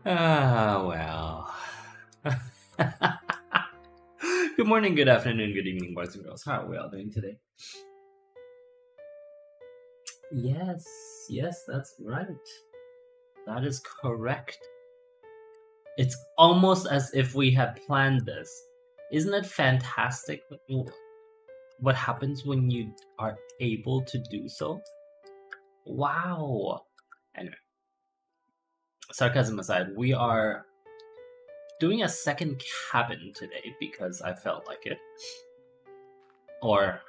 Well. Good morning, good afternoon, good evening, boys and girls. How are we all doing today? Yes, that's right. That is correct. It's almost as if we had planned this. Isn't it fantastic what happens when you are able to do so? Wow. Anyway, sarcasm aside, we are doing a second cabin today because I felt like it. Or,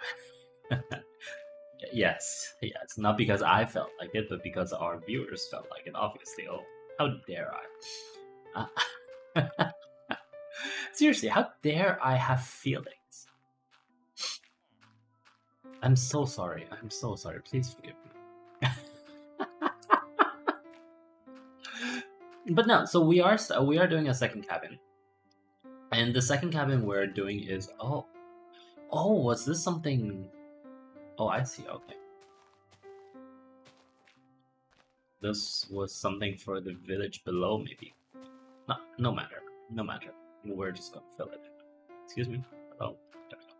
yes, not because I felt like it, but because our viewers felt like it, obviously. Oh, how dare I? Seriously, how dare I have feelings? I'm so sorry. Please forgive me. But no, so we are doing a second cabin, and the second cabin we're doing is was this something? Oh, I see. Okay, this was something for the village below, maybe. No matter. We're just gonna fill it in. Excuse me. Oh, there we go.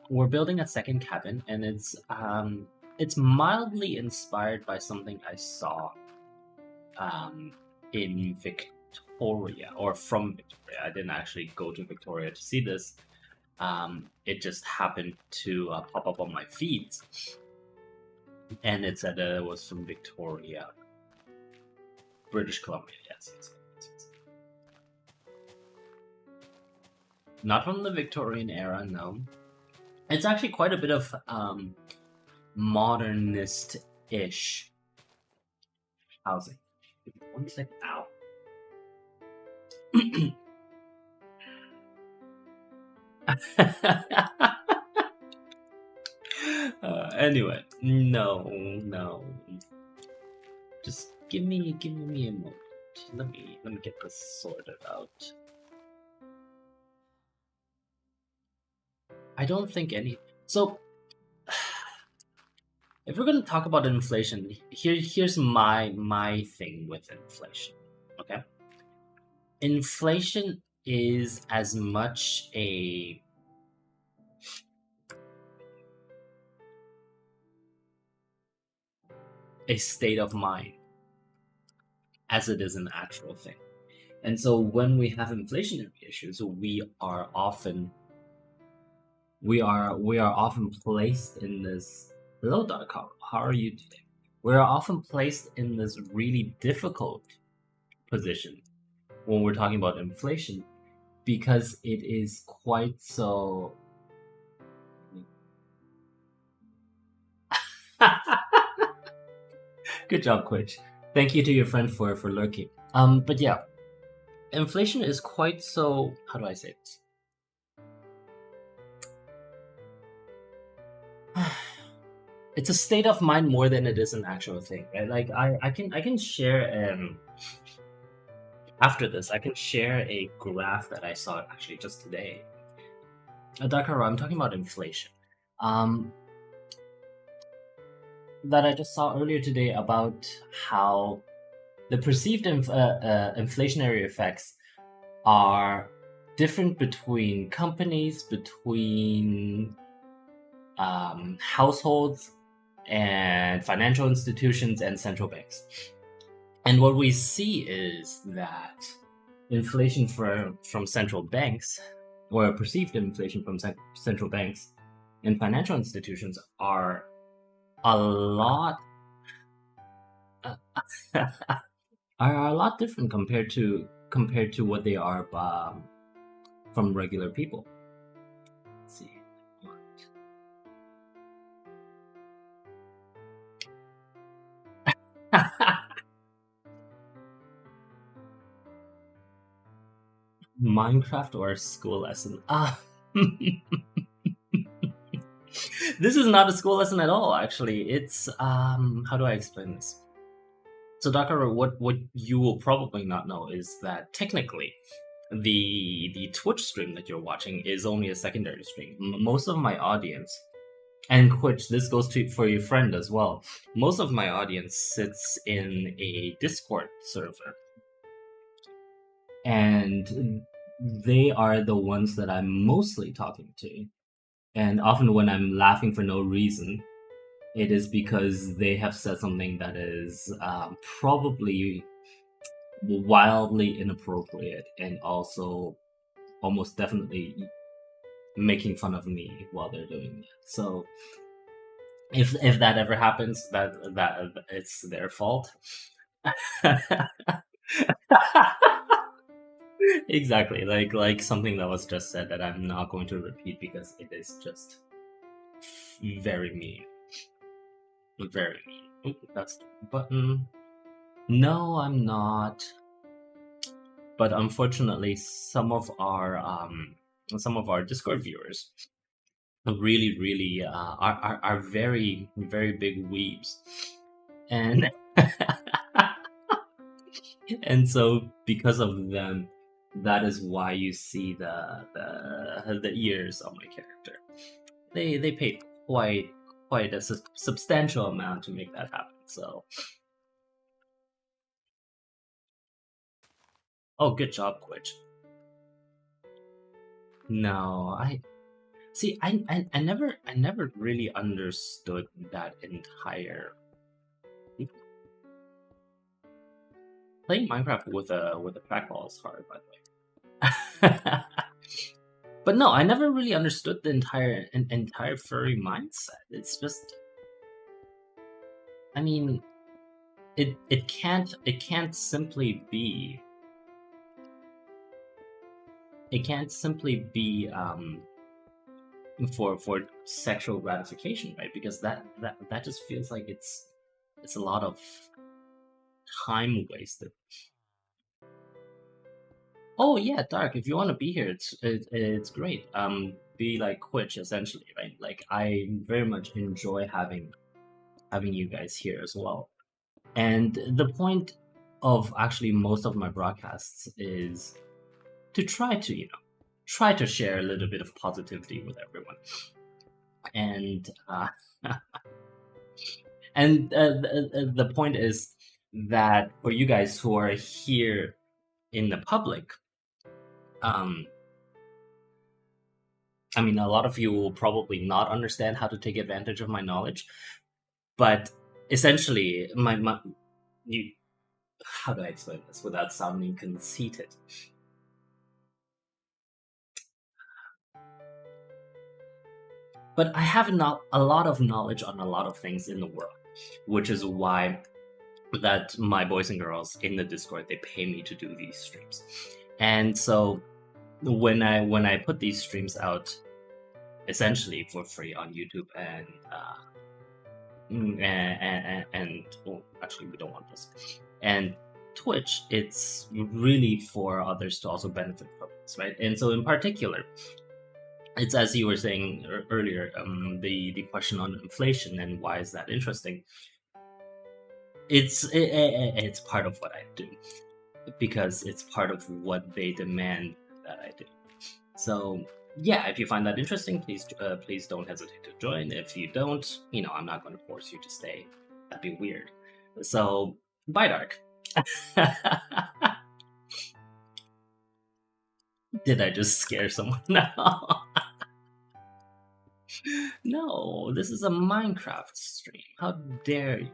We're building a second cabin, and it's mildly inspired by something I saw in Victoria, or from Victoria. I didn't actually go to Victoria to see this. It just happened to pop up on my feeds, and it said that it was from Victoria, British Columbia. Yes. Not from the Victorian era, no. It's actually quite a bit of modernist-ish housing. 1 second. Ow. Anyway, no. Just give me a moment. Let me get this sorted out. I don't think any. So, if we're gonna talk about inflation, here's my thing with inflation. Okay, inflation is as much a state of mind as it is an actual thing. And so when we have inflationary issues, we are often placed in this. Hello, Darko. How are you today? We are often placed in this really difficult position when we're talking about inflation, because it is quite so. Good job, Quitch. Thank you to your friend for lurking. But yeah, inflation is quite so. How do I say this? It's a state of mind more than it is an actual thing, right? Like I can share after this I can share a graph that I saw actually just today. Dakar, I'm talking about inflation. That I just saw earlier today about how the perceived inflationary effects are different between companies, between households, and financial institutions and central banks. And what we see is that inflation from central banks, or perceived inflation from central banks and financial institutions, are a lot different compared to what they are from regular people. Let's see. Minecraft or a school lesson? This is not a school lesson at all, actually. It's how do I explain this? So, Dakar, what you will probably not know is that technically the Twitch stream that you're watching is only a secondary stream. Most of my audience And which this goes to for your friend as well. Most of my audience sits in a Discord server, and they are the ones that I'm mostly talking to. And often when I'm laughing for no reason, it is because they have said something that is probably wildly inappropriate and also almost definitely making fun of me while they're doing it. So if that ever happens, that it's their fault. Exactly, like something that was just said that I'm not going to repeat because it is just very mean, very mean. Ooh, that's the button. No, I'm not. But unfortunately, some of our Discord viewers really are very very big weebs, and and so because of them, that is why you see the ears on my character. They paid quite a substantial amount to make that happen. So, oh, good job, Quitch. No, I never really understood that entire playing Minecraft with a trackball is hard, by the way. But no, I never really understood the entire furry mindset. It's just, I mean, it can't simply be for sexual gratification, right? Because that just feels like it's a lot of time wasted. Oh yeah, Dark. If you want to be here, it's great. Be like Twitch essentially, right? Like I very much enjoy having you guys here as well. And the point of actually most of my broadcasts is to try to try to share a little bit of positivity with everyone. And and the point is that for you guys who are here in the public, um, I mean, a lot of you will probably not understand how to take advantage of my knowledge, but essentially, my you, how do I explain this without sounding conceited? But I have not a lot of knowledge on a lot of things in the world, which is why that my boys and girls in the Discord they pay me to do these streams, and so when I put these streams out essentially for free on YouTube and well, actually we don't want this and Twitch, it's really for others to also benefit from this, right? And so in particular, it's as you were saying earlier, the question on inflation and why is that interesting. It's part of what I do because it's part of what they demand that I do. So yeah, if you find that interesting, please don't hesitate to join. If you don't, I'm not going to force you to stay. That'd be weird. So bye, Dark. Did I just scare someone? No. No, this is a Minecraft stream. How dare you?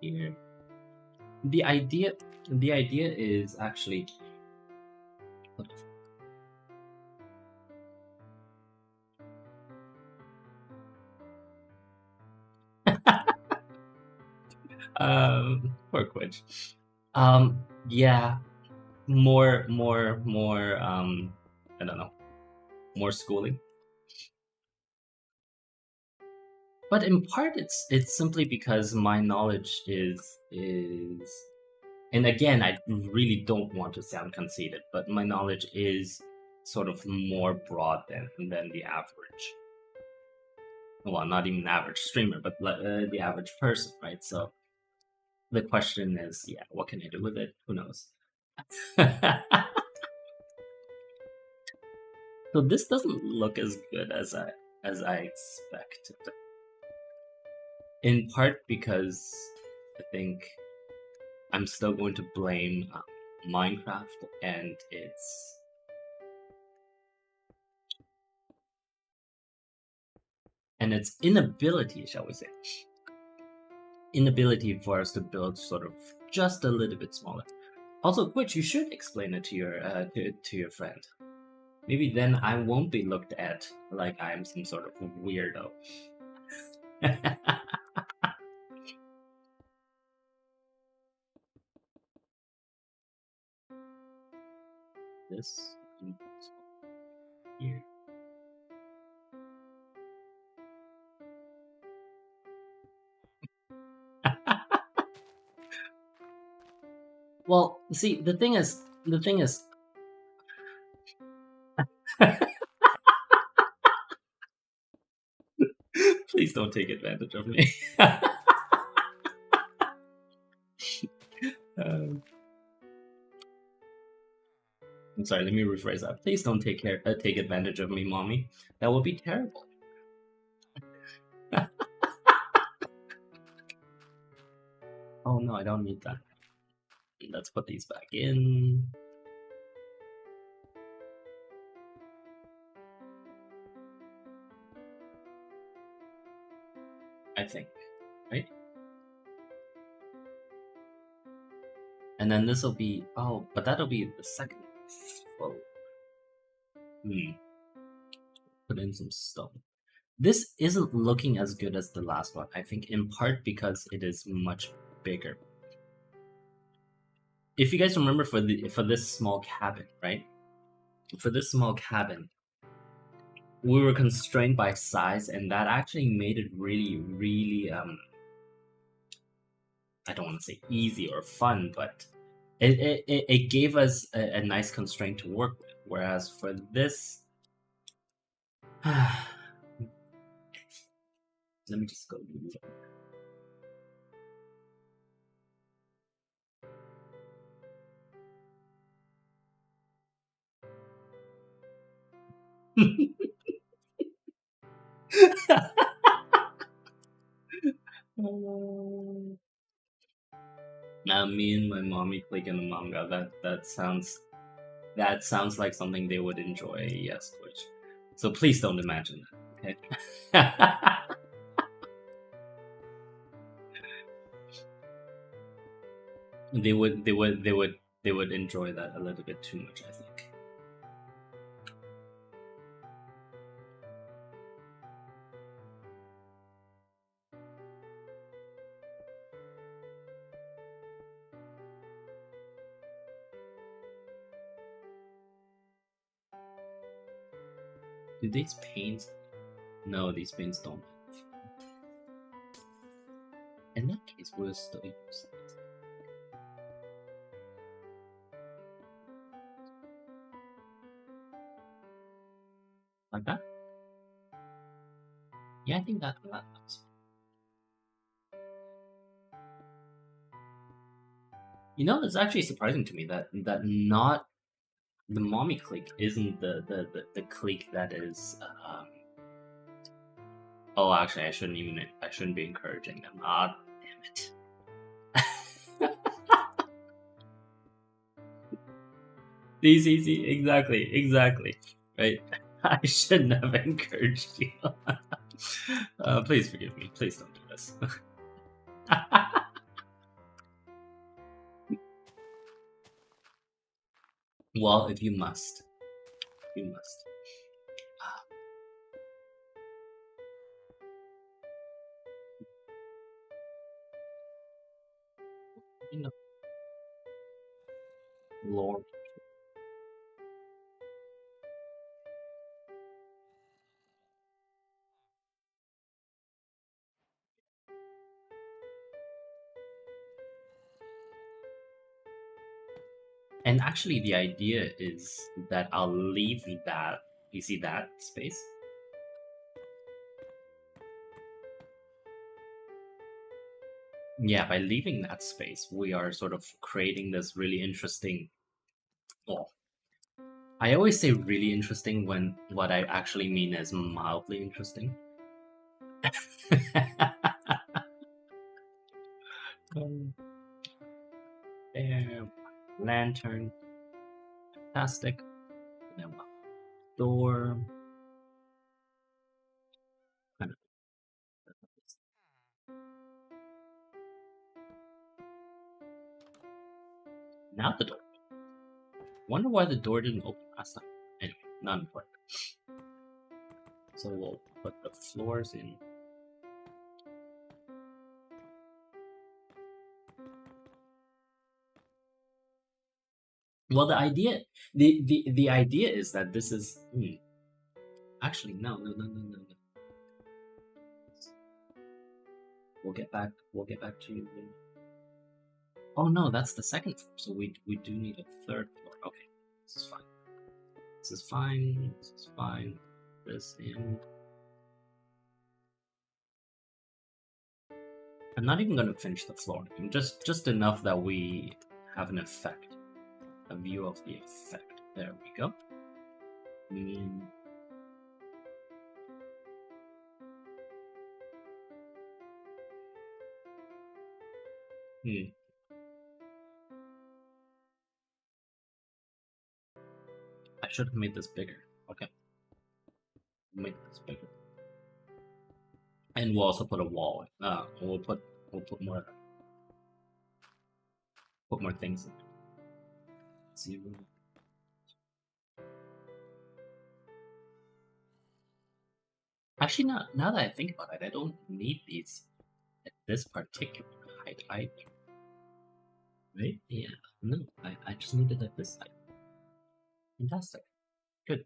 Here. The idea the idea is actually poor Quitch. Yeah, more I don't know, more schooling. But in part it's simply because my knowledge is and again, I really don't want to sound conceited, but my knowledge is sort of more broad than the average. Well, not even average streamer, but the average person, right? So the question is, yeah, what can I do with it? Who knows? So So this doesn't look as good as I expected. In part because I think I'm still going to blame Minecraft and its inability, shall we say, inability for us to build sort of just a little bit smaller. Also, which you should explain it to your friend. Maybe then I won't be looked at like I'm some sort of weirdo. This here. Well, see, the thing is, please don't take advantage of me. um, I'm sorry. Let me rephrase that. Please don't take advantage of me, mommy. That would be terrible. Oh no, I don't need that. Let's put these back in. I think, right? And then this will be, oh, but that'll be the second. Whoa. Put in some stone. This isn't looking as good as the last one, I think, in part because it is much bigger. If you guys remember for this small cabin, right? For this small cabin, we were constrained by size, and that actually made it really, really I don't want to say easy or fun, but it gave us a nice constraint to work with. Whereas for this, let me just go. Now, me and my mommy click in the manga. That sounds like something they would enjoy. Yes, Twitch. So please don't imagine that. Okay. They would enjoy that a little bit too much, I think. Do these paints? No, these paints don't. In that case, we'll still use it. Like that? Yeah, I think that looks. You know, it's actually surprising to me that not the mommy clique isn't the clique that is. Oh, actually, I shouldn't be encouraging them. Ah, damn it. See, exactly. Right? I shouldn't have encouraged you. Please forgive me. Please don't do this. Well, if you must, you must. You know, Lord. And actually, the idea is that I'll leave that. You see that space? Yeah, by leaving that space, we are sort of creating this really interesting. Well, I always say really interesting when what I actually mean is mildly interesting. There, lantern, fantastic. And then door. Kind of. Now the door. Wonder why the door didn't open last time. Anyway, not important. So we'll put the floors in. Well, the idea is that this is actually no. We'll get back to you. Oh no, that's the second floor. So we do need a third floor. Okay, this is fine. This is fine. This is fine. This in. I'm not even gonna finish the floor. Just enough that we have an effect, a view of the effect. There we go. Mm. Hmm. I should have made this bigger. Okay, make this bigger, and we'll also put a wall. We'll put more things in. Zero. Actually, now that I think about it, I don't need these at this particular height either. Right? Yeah. No, I just need it at this height. Fantastic. Good.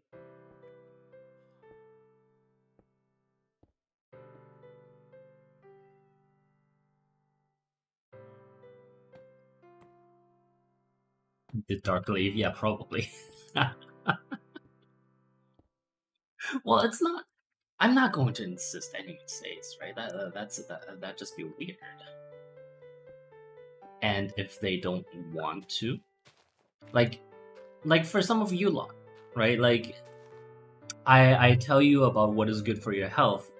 The dark leaf, yeah, probably. Well, it's not. I'm not going to insist anyone stays, right? That just be weird. And if they don't want to, like for some of you lot, right? Like I tell you about what is good for your health,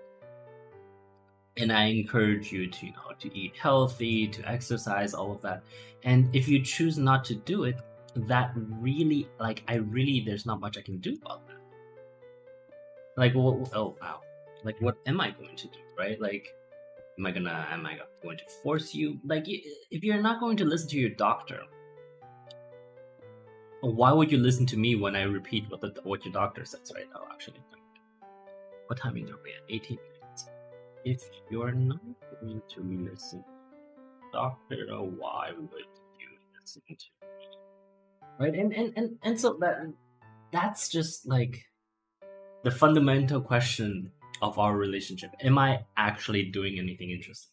and I encourage you to to eat healthy, to exercise, all of that. And if you choose not to do it, that really there's not much I can do about that. Like, oh wow, like what am I going to do, right? Like, am I going to force you? Like, if you're not going to listen to your doctor, why would you listen to me when I repeat what your doctor says right now? Actually, what timing are we at? 18 minutes. If you're not going to listen, doctor, why would you listen to me? Right, and so that's just like the fundamental question of our relationship. Am I actually doing anything interesting?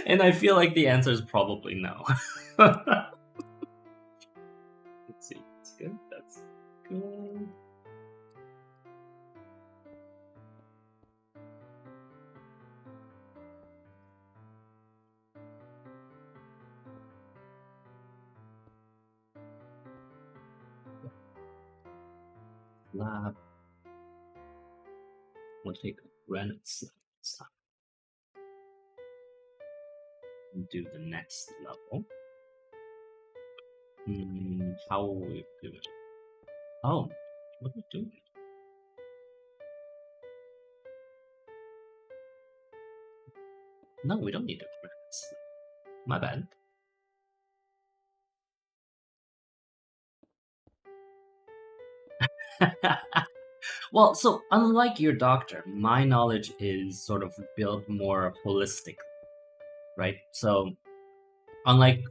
And I feel like the answer is probably no. Let's see. That's good. That's good. Lab. We'll take a granite slab this time. And do the next level. How will we do it? Oh, what are we doing? No, we don't need a granite slab. My bad. Well, so unlike your doctor, my knowledge is sort of built more holistic, right? So unlike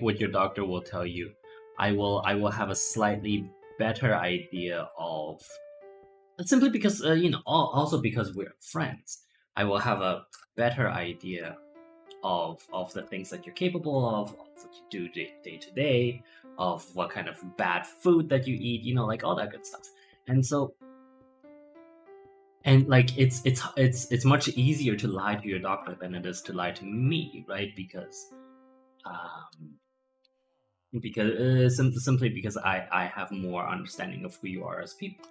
what your doctor will tell you, I will have a slightly better idea of, simply because also because we're friends. I will have a better idea of the things that you're capable of what you do day to day, of what kind of bad food that you eat, like all that good stuff. And so, and like it's much easier to lie to your doctor than it is to lie to me, right? Because um because simply because I have more understanding of who you are as people.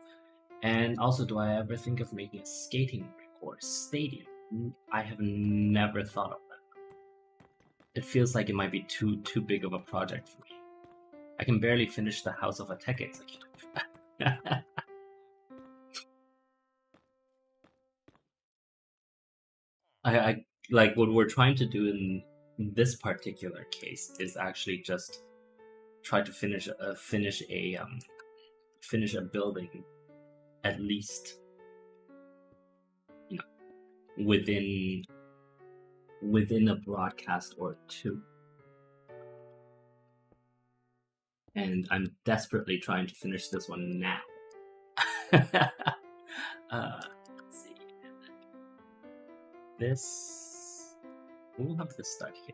And also, do I ever think of making a skating rink or stadium? I have never thought of that. It feels like it might be too big of a project for me. I can barely finish the House of a Tech Executive. I like what we're trying to do in this particular case is actually just try to finish a building at least, you know, within a broadcast or two. And I'm desperately trying to finish this one now. Let's see. This we'll have this start here.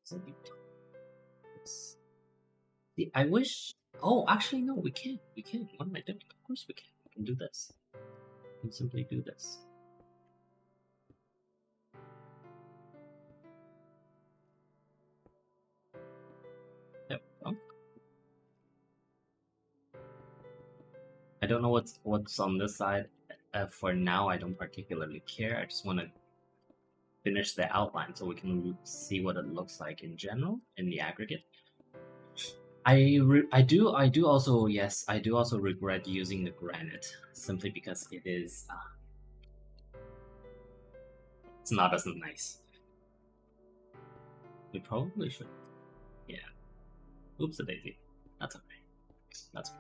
So see, I wish. Oh, actually, no, we can't. We can't. What am I doing? Of course, we can. We can do this. We can simply do this. Yep. Oh. I don't know what's on this side. For now, I don't particularly care. I just want to finish the outline so we can see what it looks like in general in the aggregate. I do also, yes, I do also regret using the granite simply because it is it's not as nice. We probably should. Yeah. Oops a daisy. That's okay. That's okay.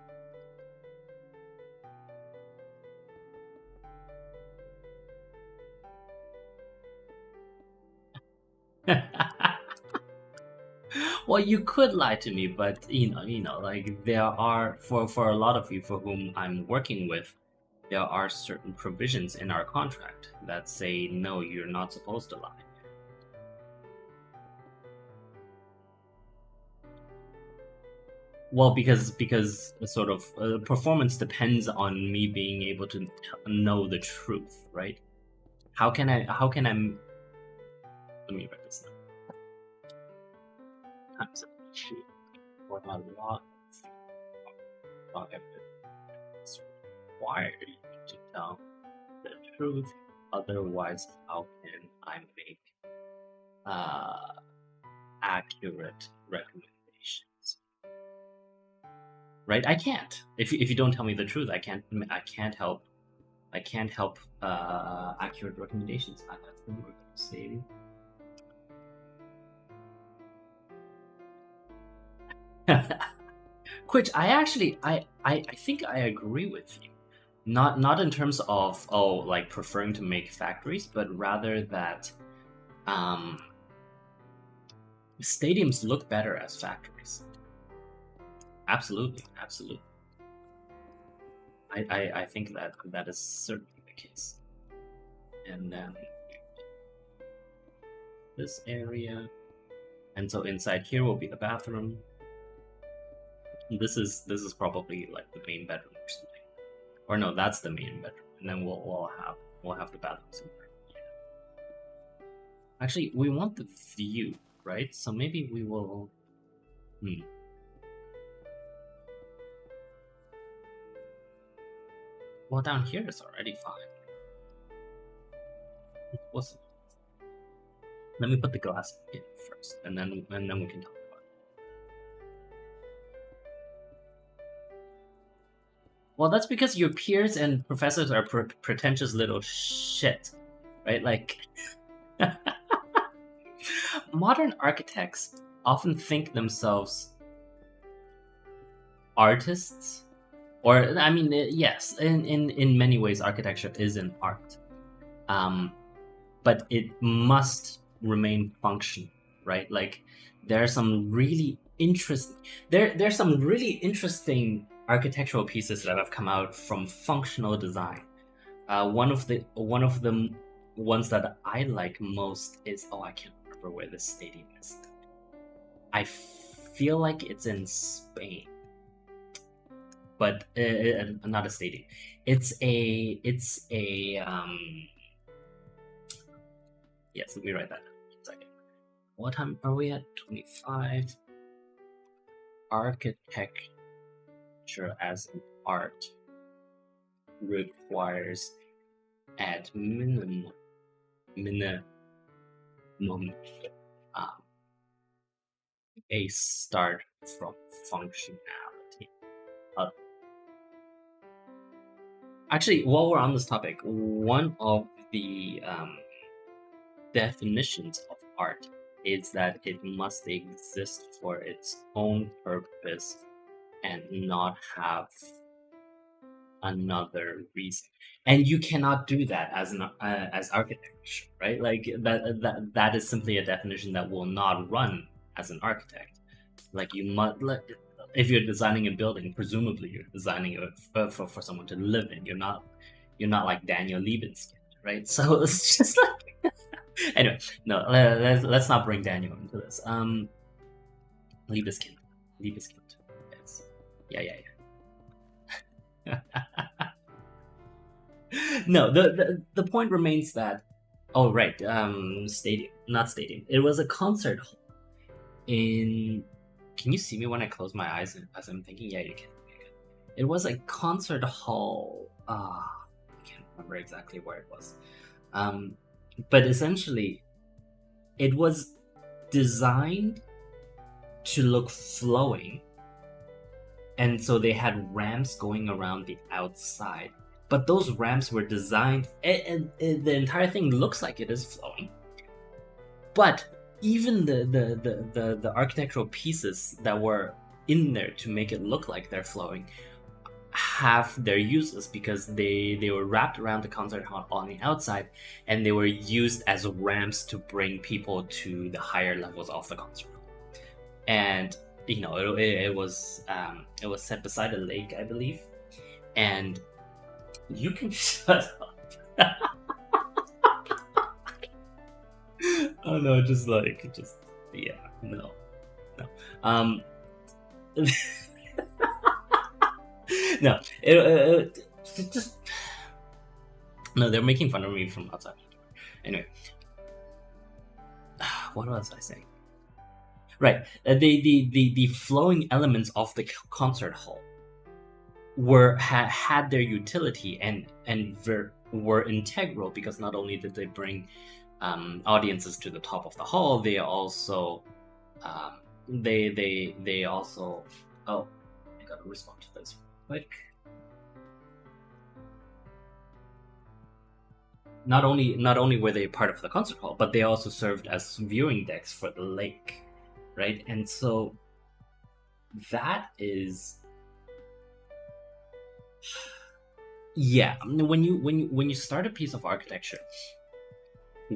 Well, you could lie to me, but like there are for a lot of you for whom I'm working with, there are certain provisions in our contract that say no, you're not supposed to lie. Well, because sort of performance depends on me being able to know the truth, right? How can I? Let me write this down. Times of shoot for a lot of evidence required you to tell the truth. Otherwise, how can I make accurate recommendations? Right? I can't. If you don't tell me the truth, I can't help. I can't help accurate recommendations. That's what we're going to say. Which I think I agree with you. Not in terms of like preferring to make factories, but rather that stadiums look better as factories. Absolutely, absolutely. I think that is certainly the case. And then this area, and so inside here will be the bathroom. This is probably like the main bedroom or something, or no, that's the main bedroom, and then we'll have the bathroom somewhere. Actually, we want the view, right? So maybe we will. Well, down here is already fine. Let me put the glass in first, and then we can talk about it. Well, that's because your peers and professors are pretentious little shit, right? Like, modern architects often think themselves artists, or I mean, yes, in many ways, architecture is an art, but it must remain functional, right? Like, there's some really interesting architectural pieces that have come out from functional design. One of the ones that I like most is I can't remember where this stadium is. I feel like it's in Spain. but not a stadium. It's a yes. Let me write that down. 1 second. What time are we at? 25. Architecture as an art requires at minimum um, a start from functionality. Actually, while we're on this topic, one of the definitions of art is that it must exist for its own purpose and not have another reason. And you cannot do that as architecture, right? Like that is simply a definition that will not run as an architect. Like you must, like, if you're designing a building, presumably you're designing it for someone to live in. You're not like Daniel Libeskind, right? So it's just like anyway. No, let's not bring Daniel into this. Libeskind. Yes. Yeah. No, the point remains that stadium, not stadium. It was a concert hall in. Can you see me when I close my eyes as I'm thinking? Yeah, you can. It was a concert hall. I can't remember exactly where it was. But essentially, it was designed to look flowing, and so they had ramps going around the outside. But those ramps were designed, and the entire thing looks like it is flowing. But even the architectural pieces that were in there to make it look like they're flowing have their uses, because they were wrapped around the concert hall on the outside, and they were used as ramps to bring people to the higher levels of the concert hall. And it was set beside a lake, I believe, and you can shut up. Oh no, yeah, no. No, it just no. They're making fun of me from outside. Anyway, what was I saying? Right, the flowing elements of the concert hall had their utility and were integral, because not only did they bring audiences to the top of the hall, they also they also I gotta respond to this quick. Not only were they part of the concert hall, but they also served as viewing decks for the lake, right? And so that is, yeah. When you start a piece of architecture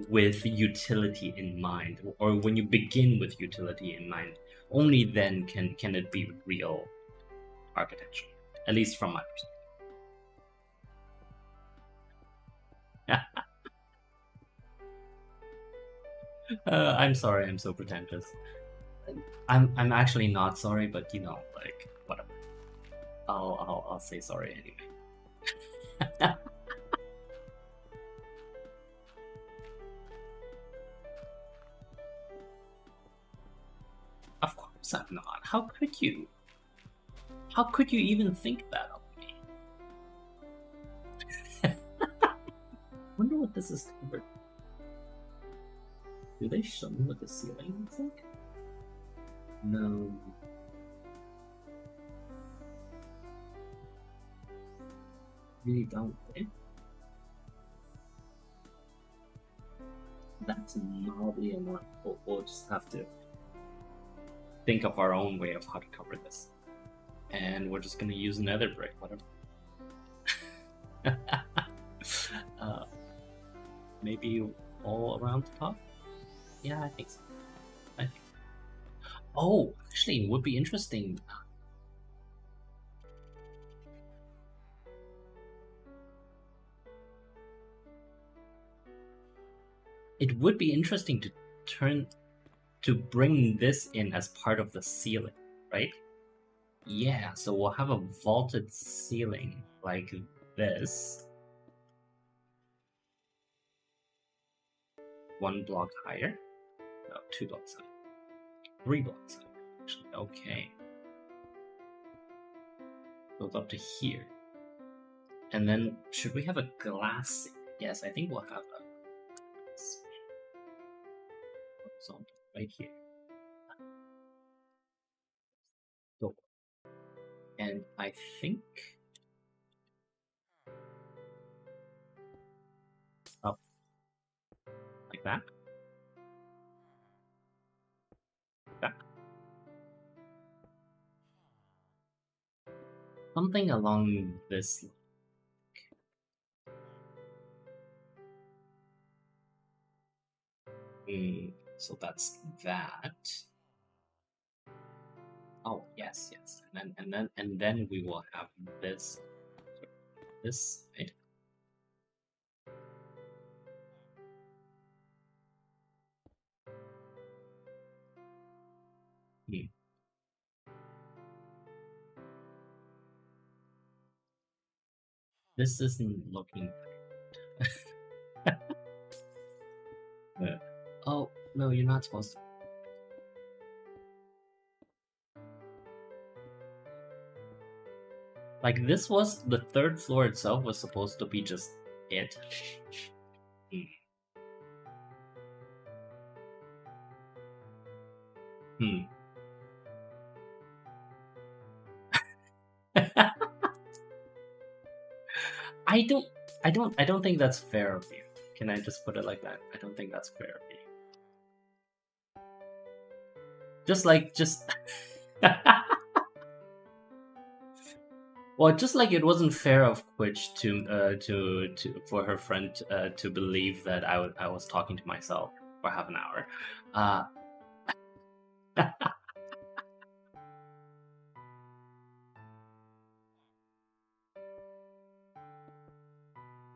with utility in mind, or when you begin with utility in mind, only then can it be real architecture, at least from my perspective. I'm sorry, I'm so pretentious. I'm actually not sorry, but like, whatever. I'll say sorry anyway. Of course I'm not. How could you? How could you even think that of me? Wonder what this is covered. Do they show me what the ceiling looks like? No. Really don't. That's mildly annoying. We'll just have to think of our own way of how to cover this. And we're just gonna use nether brick, whatever. Maybe all around the top? Yeah, I think so. Oh, actually, it would be interesting. It would be interesting to bring this in as part of the ceiling, right? Yeah, so we'll have a vaulted ceiling like this. 1 block higher. No, 2 blocks higher. 3 blocks higher, actually. Okay. Goes up to here. And then, should we have a glass ceiling? Yes, I think we'll have a horizontal right here. Door. And I think up like that. Back. Something along this line. So that's that. Oh yes, yes, and then we will have this side. Hmm. This isn't looking good. Oh no, you're not supposed to. Like this was the 3rd floor itself was supposed to be just it. Hmm. I don't think that's fair of you. Can I just put it like that? I don't think that's fair of you. Just well, just like it wasn't fair of Quitch to for her friend to believe that I was talking to myself for half an hour.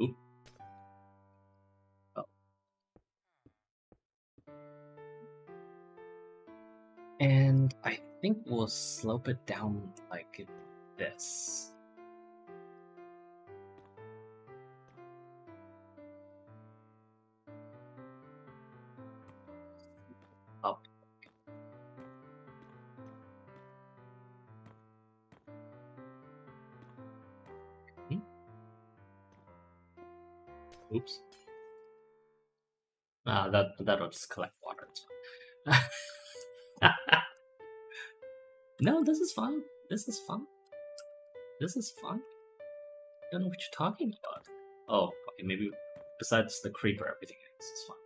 Oop. Oh. And I think we'll slope it down like this. Up. Hmm? Oops. That'll just collect water. It's fine. No, this is fine. This is fine. This is fine. I don't know what you're talking about. Oh, okay, maybe besides the creeper, everything else is fine.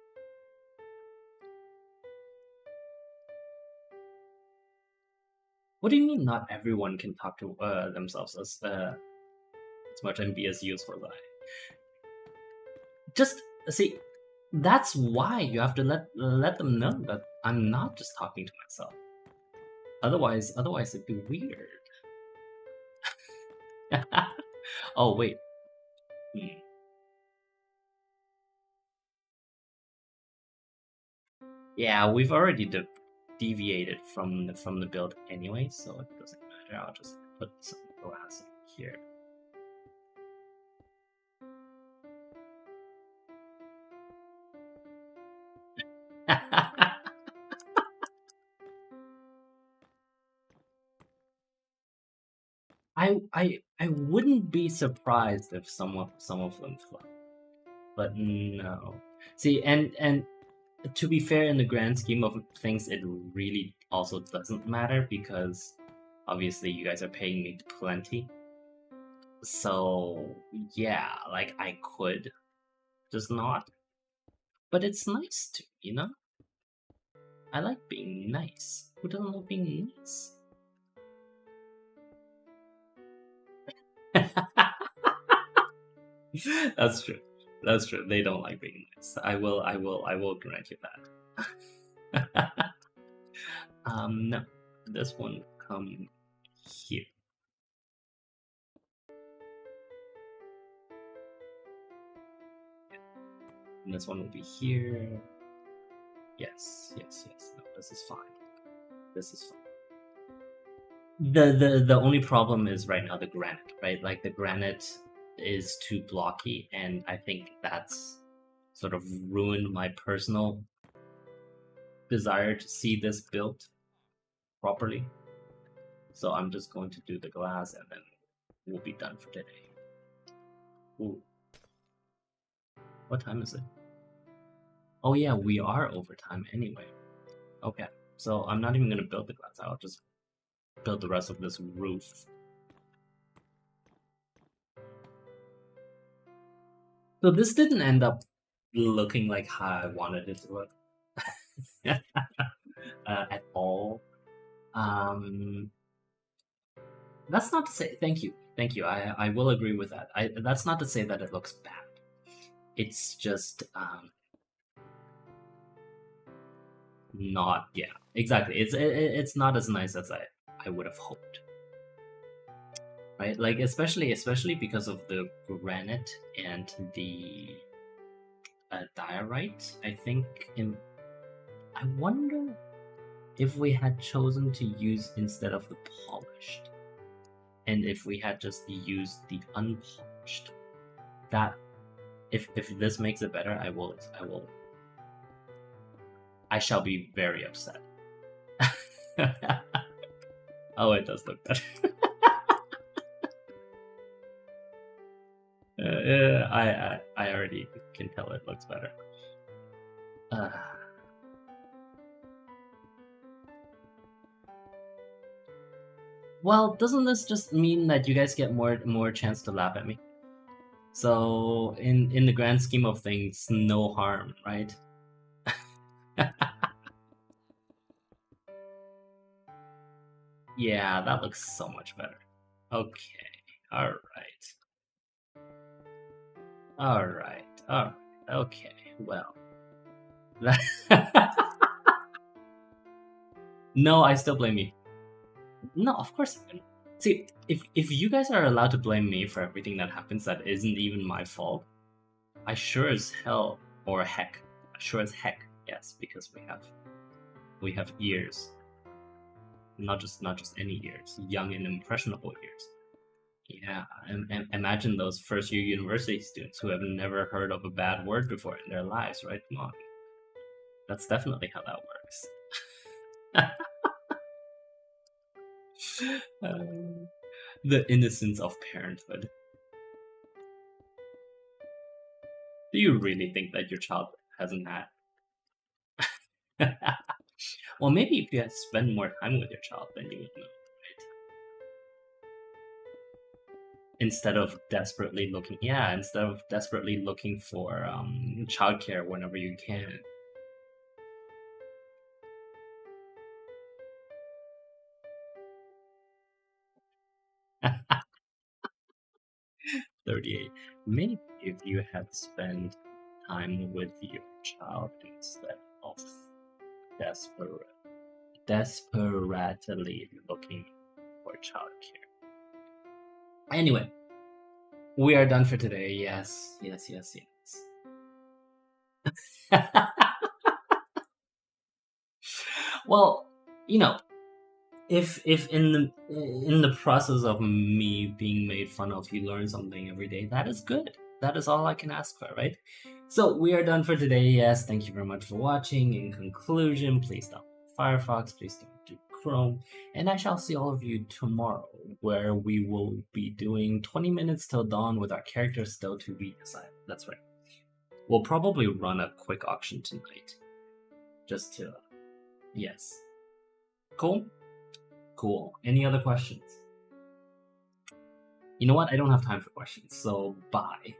What do you mean not everyone can talk to themselves as much and be as useful as I? Just see, that's why you have to let them know that I'm not just talking to myself. Otherwise it'd be weird. Oh wait. Yeah, we've already deviated from the build anyway, so it doesn't matter. I'll just put some glass here. I wouldn't be surprised if some of them flop, but no. See, and to be fair, in the grand scheme of things, it really also doesn't matter because obviously you guys are paying me plenty. So yeah, like I could just not, but it's nice to, you know. I like being nice. Who doesn't love being nice? That's true. That's true. They don't like being nice. I will grant you that. No. This one come here. And this one will be here. Yes, yes, yes. No, this is fine. This is fine. The only problem is right now the granite, right? Like the granite is too blocky, and I think that's sort of ruined my personal desire to see this built properly. So I'm just going to do the glass, and then we'll be done for today. Ooh. What time is it? Oh yeah, we are overtime anyway. Okay, so I'm not even gonna build the glass. I'll just build the rest of this roof. So this didn't end up looking like how I wanted it to look at all. That's not to say thank you. I will agree with that. That's not to say that it looks bad. It's just not exactly. It's not as nice as I would have hoped. Right, like especially because of the granite and the diorite. I wonder if we had chosen to use instead of the polished, and if we had just used the unpolished. That if this makes it better, I shall be very upset. Oh, it does look better. I already can tell it looks better. Well, doesn't this just mean that you guys get more chance to laugh at me? So in the grand scheme of things, no harm, right? Yeah, that looks so much better. Okay, all right, okay, well. No, I still blame you. No, of course I don't. See, if you guys are allowed to blame me for everything that happens that isn't even my fault, I sure as hell, or heck, sure as heck, yes, because we have ears, not just any ears, young and impressionable ears. Yeah, and imagine those first year university students who have never heard of a bad word before in their lives, right? Come on, that's definitely how that works. The innocence of parenthood. Do you really think that your child hasn't had? Well, maybe if you had spent more time with your child, then you would know, right? Instead of desperately looking for childcare whenever you can. 38. Maybe if you had spent time with your child instead of desperately looking for childcare. Anyway, we are done for today. Yes. Well, you know, if in the process of me being made fun of, you learn something every day, that is good. That is all I can ask for, right? So we are done for today. Yes, thank you very much for watching. In conclusion, please don't Firefox, please don't do Chrome, and I shall see all of you tomorrow, where we will be doing 20 minutes till dawn with our characters still to be decided. That's right. We'll probably run a quick auction tonight, just to yes. Cool. Cool. Any other questions? You know what? I don't have time for questions, so bye.